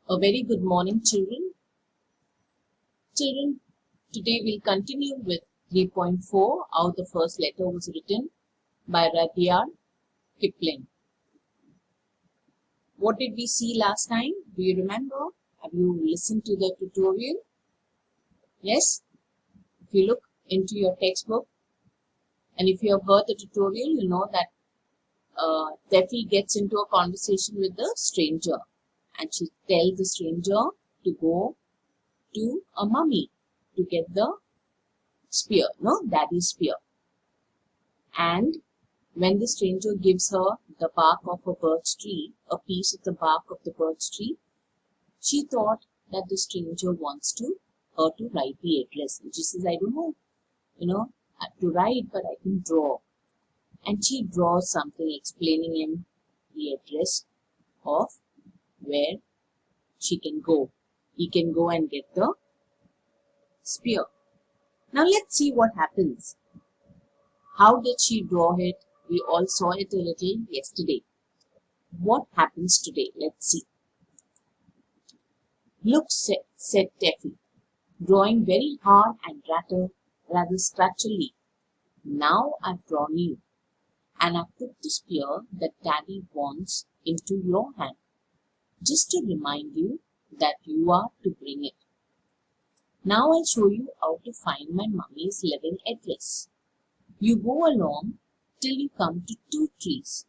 A very good morning, children. Children, today we'll continue with 3.4, how the first letter was written by Rudyard Kipling. What did we see last time? Do you remember? Have you listened to the tutorial? Yes? If you look into your textbook and if you have heard the tutorial, you know that Steffi gets into a conversation with the stranger and she tells the stranger to go to a mummy to get the spear, daddy's spear. And when the stranger gives her the bark of a birch tree, a piece of the bark of the birch tree, she thought that the stranger wants her to write the address. And she says, I don't know, to write, but I can draw. And she draws something explaining him the address of where she can go. He can go and get the spear. Now let's see what happens. How did she draw it? We all saw it a little yesterday. What happens today? Let's see. Look, said Steffi, drawing very hard and rather scratchily. Now I've drawn you, and I've put the spear that Daddy wants into your hand, just to remind you that you are to bring it. Now I'll show you how to find my mummy's living address. You go along till you come to 2 trees.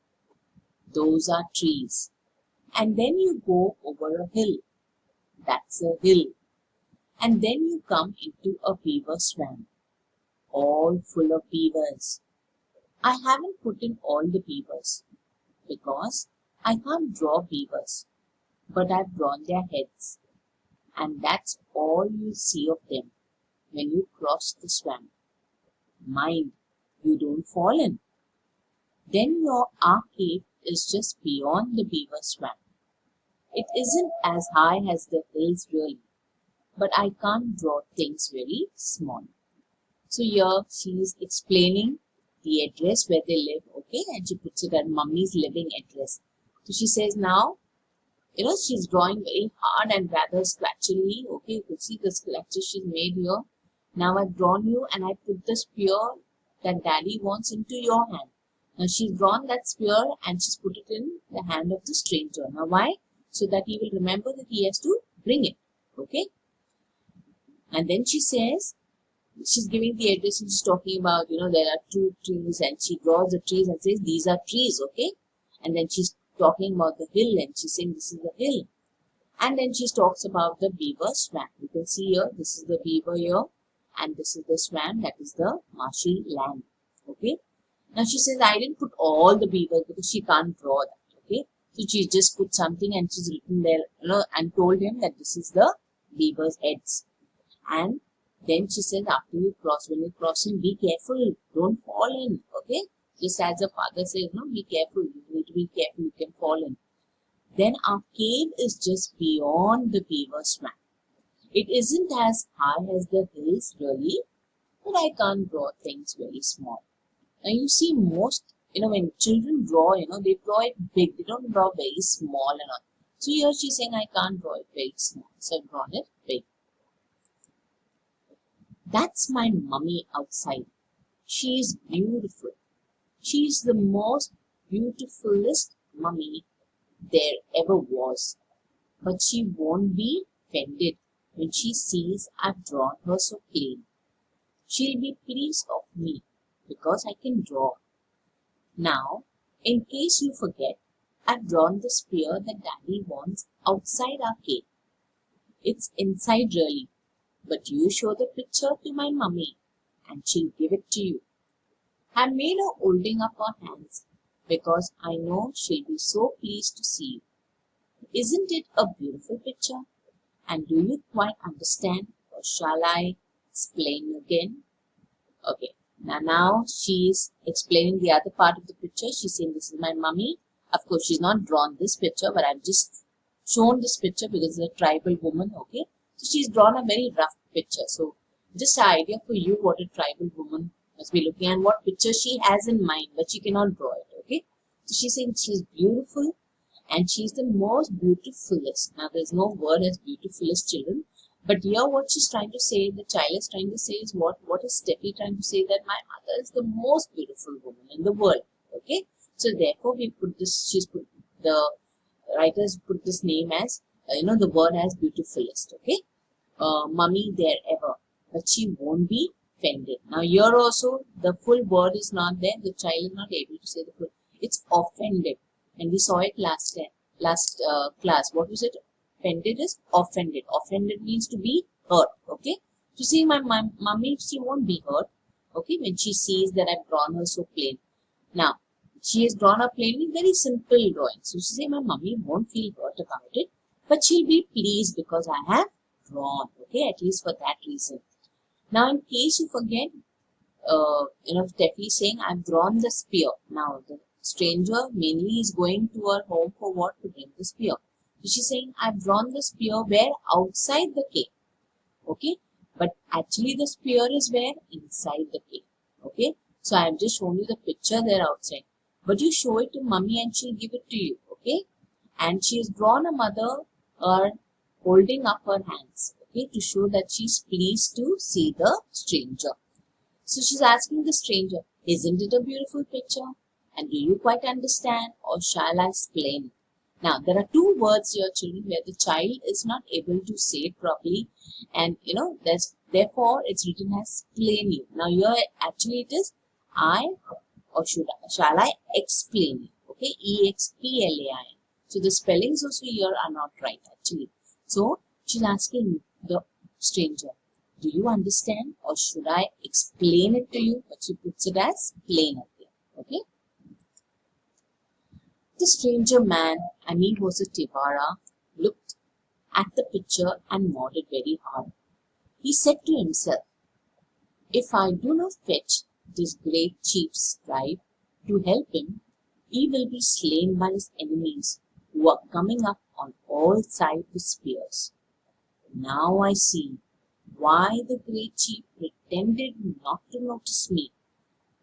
Those are trees. And then you go over a hill. That's a hill. And then you come into a beaver swamp, all full of beavers. I haven't put in all the beavers because I can't draw beavers, but I've drawn their heads. And that's all you'll see of them when you cross the swamp. Mind, you don't fall in. Then our cave is just beyond the beaver swamp. It isn't as high as the hills really, but I can't draw things very small. So here she is explaining the address where they live, okay, and she puts it at mummy's living address. So she says now, she's drawing very hard and rather scratchily. Okay, you can see the scratches she's made here. Now I've drawn you and I put the spear that Daddy wants into your hand. Now she's drawn that spear and she's put it in the hand of the stranger. Now why? So that he will remember that he has to bring it. Okay. And then she says, she's giving the address and she's talking about, there are 2 trees, and she draws the trees and says, these are trees, okay. And then she's talking about the hill and she's saying this is the hill. And then she talks about the beaver swamp. You can see here, this is the beaver here and this is the swamp, that is the marshy land. Okay. Now she says, I didn't put all the beavers because she can't draw that. Okay. So she just put something and she's written there, and told him that this is the beaver's heads. And then she says, after you cross, when you cross him, be careful, don't fall in. Okay. Just as the father says, be careful, you need to be careful, you can fall in. Then our cave is just beyond the beaver swamp. It isn't as high as the hills really, but I can't draw things very small. Now you see most, when children draw, they draw it big, they don't draw very small and all. So here she's saying, I can't draw it very small, so I've drawn it big. That's my mummy outside. She is beautiful. She is the most beautifulest mummy there ever was. But she won't be offended when she sees I've drawn her so plain. She'll be pleased of me because I can draw. Now, in case you forget, I've drawn the spear that Daddy wants outside our cave. It's inside really, but you show the picture to my mummy and she'll give it to you. I made her holding up her hands because I know she'll be so pleased to see you. Isn't it a beautiful picture? And do you quite understand, or shall I explain again? Okay, now she's explaining the other part of the picture. She's saying this is my mummy. Of course, she's not drawn this picture, but I've just shown this picture because it's a tribal woman, okay? So she's drawn a very rough picture. So just an idea for you what a tribal woman must be looking at, what picture she has in mind, but she cannot draw it, okay? So she's saying she's beautiful and she's the most beautifulest. Now, there's no word as beautifulest children, but here what she's trying to say, the child is trying to say is what is Steffi trying to say? That my mother is the most beautiful woman in the world. Okay, so therefore we put this. The writers put this name as the word as beautifulest. Okay, mummy there ever, but she won't be offended. Now here also the full word is not there. The child is not able to say the full. It's offended, and we saw it last class. What was it? Offended is offended. Offended means to be hurt. Okay. To see my mummy, she won't be hurt. Okay, when she sees that I've drawn her so plain. Now she has drawn a plainly very simple drawing. So she say my mummy won't feel hurt about it, but she'll be pleased because I have drawn. Okay, at least for that reason. Now, in case you forget, Steffi is saying, I've drawn the spear. Now, the stranger mainly is going to her home for what? To bring the spear. So she's saying, I've drawn the spear where? Outside the cave. Okay. But actually the spear is where? Inside the cave. Okay. So I have just shown you the picture there outside. But you show it to mummy and she'll give it to you. Okay. And she has drawn a mother holding up her hands. Okay. To show that she's pleased to see the stranger. So she's asking the stranger, isn't it a beautiful picture? And do you quite understand, or shall I explain? Now, there are two words here, children, where the child is not able to say it properly. And, therefore, it's written as explain you. Now, here, actually, it is shall I explain you? Okay, E-X-P-L-A-I-N. So, the spellings also here are not right, actually. So, she's asking the stranger, do you understand, or should I explain it to you? But she puts it as plain up here. Okay. The stranger man, and he was a Tivara, looked at the picture and nodded very hard. He said to himself, if I do not fetch this great chief's tribe to help him, he will be slain by his enemies who are coming up on all sides with spears. Now I see why the great chief pretended not to notice me.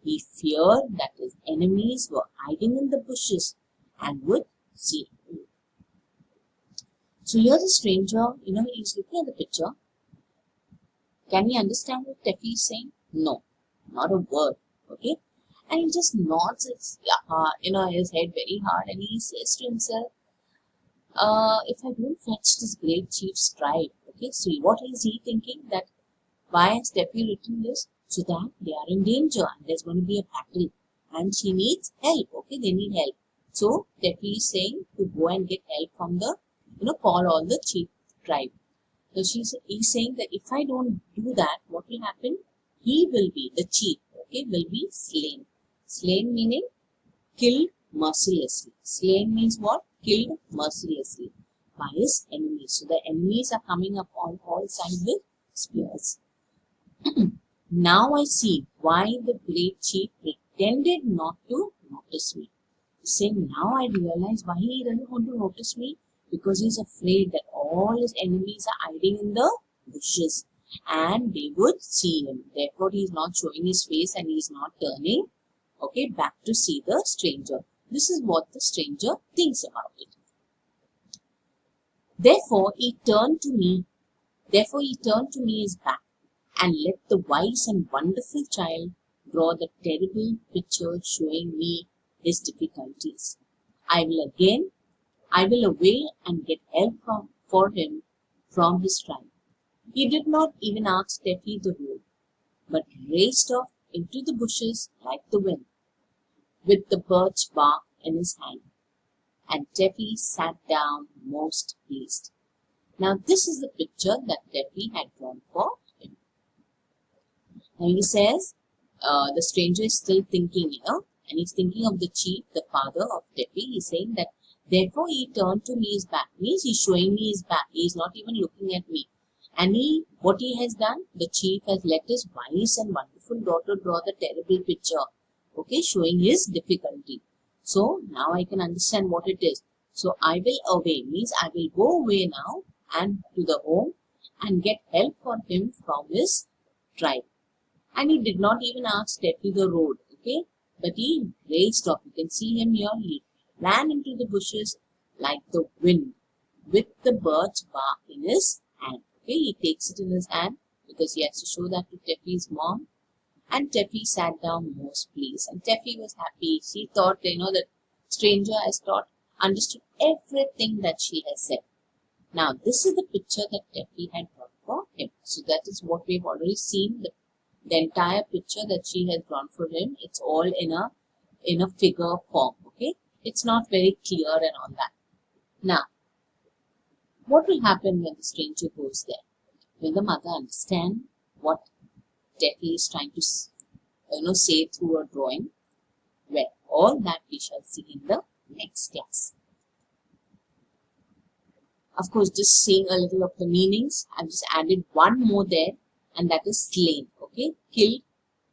He feared that his enemies were hiding in the bushes and would see him. So here the stranger, he's looking at the picture. Can he understand what Steffi is saying? No, not a word. Okay, and he just nods his head very hard, and he says to himself, if I don't fetch this great chief's tribe, okay, so what is he thinking? That why has Steffi written this? So that they are in danger and there's going to be a battle and she needs help. Okay, they need help. So Steffi is saying to go and get help from the, call all the chief tribe. So he's saying that if I don't do that, what will happen? He will be, the chief, okay, will be slain. Slain meaning killed mercilessly. Slain means what? Killed mercilessly by his enemies. So the enemies are coming up on all sides with spears. Now I see why the great chief pretended not to notice me. He's saying, now I realize why he doesn't want to notice me, because he's afraid that all his enemies are hiding in the bushes and they would see him. Therefore, he is not showing his face and he is not turning, back to see the stranger. This is what the stranger thinks about it. Therefore, he turned to me his back and let the wise and wonderful child draw the terrible picture showing me his difficulties. I will away and get help for him from his tribe. He did not even ask Steffi the road, but raced off into the bushes like the wind, with the birch bark in his hand. And Steffi sat down most pleased. Now this is the picture that Steffi had drawn for him. Now he says, the stranger is still thinking, and he's thinking of the chief, the father of Steffi. He's saying that, therefore he turned to me his back. Means he's showing me his back. He's not even looking at me. And what he has done, the chief has let his wise and wonderful daughter draw the terrible picture, showing his difficulty. So now I can understand what it is. So I will away, means I will go away now and to the home and get help for him from his tribe. And he did not even ask Steffi the road, but he raced off. You can see him here. He ran into the bushes like the wind, with the bird's bark in his hand. Okay, he takes it in his hand because he has to show that to Teffy's mom. And Teffy sat down most pleased. And Teffy was happy. She thought, that stranger has understood everything that she has said. Now, this is the picture that Teffy had drawn for him. So that is what we've already seen. The entire picture that she has drawn for him. It's all in a figure form. Okay, it's not very clear and all that. Now, what will happen when the stranger goes there? Will the mother understand what Teffy is trying to say through a drawing? Well, all that we shall see in the next class. Of course, just saying a little of the meanings, I've just added one more there, and that is slain. Okay, killed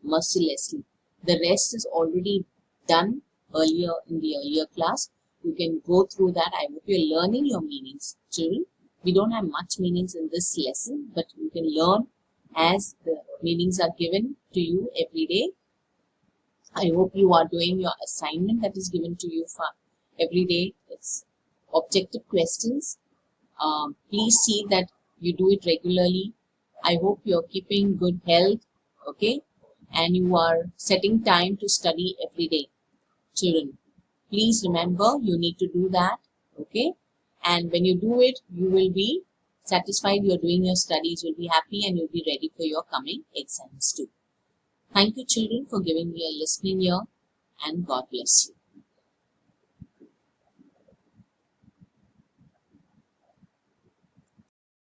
mercilessly. The rest is already done earlier in the earlier class. You can go through that. I hope you're learning your meanings, children. We don't have much meanings in this lesson, but you can learn as the meanings are given to you every day. I hope you are doing your assignment that is given to you for every day. It's objective questions. Please see that you do it regularly. I hope you're keeping good health, okay? And you are setting time to study every day. Children, please remember you need to do that, okay? And when you do it, you will be satisfied you're doing your studies, you'll be happy, and you'll be ready for your coming exams too. Thank you, children, for giving me a listening ear, and God bless you.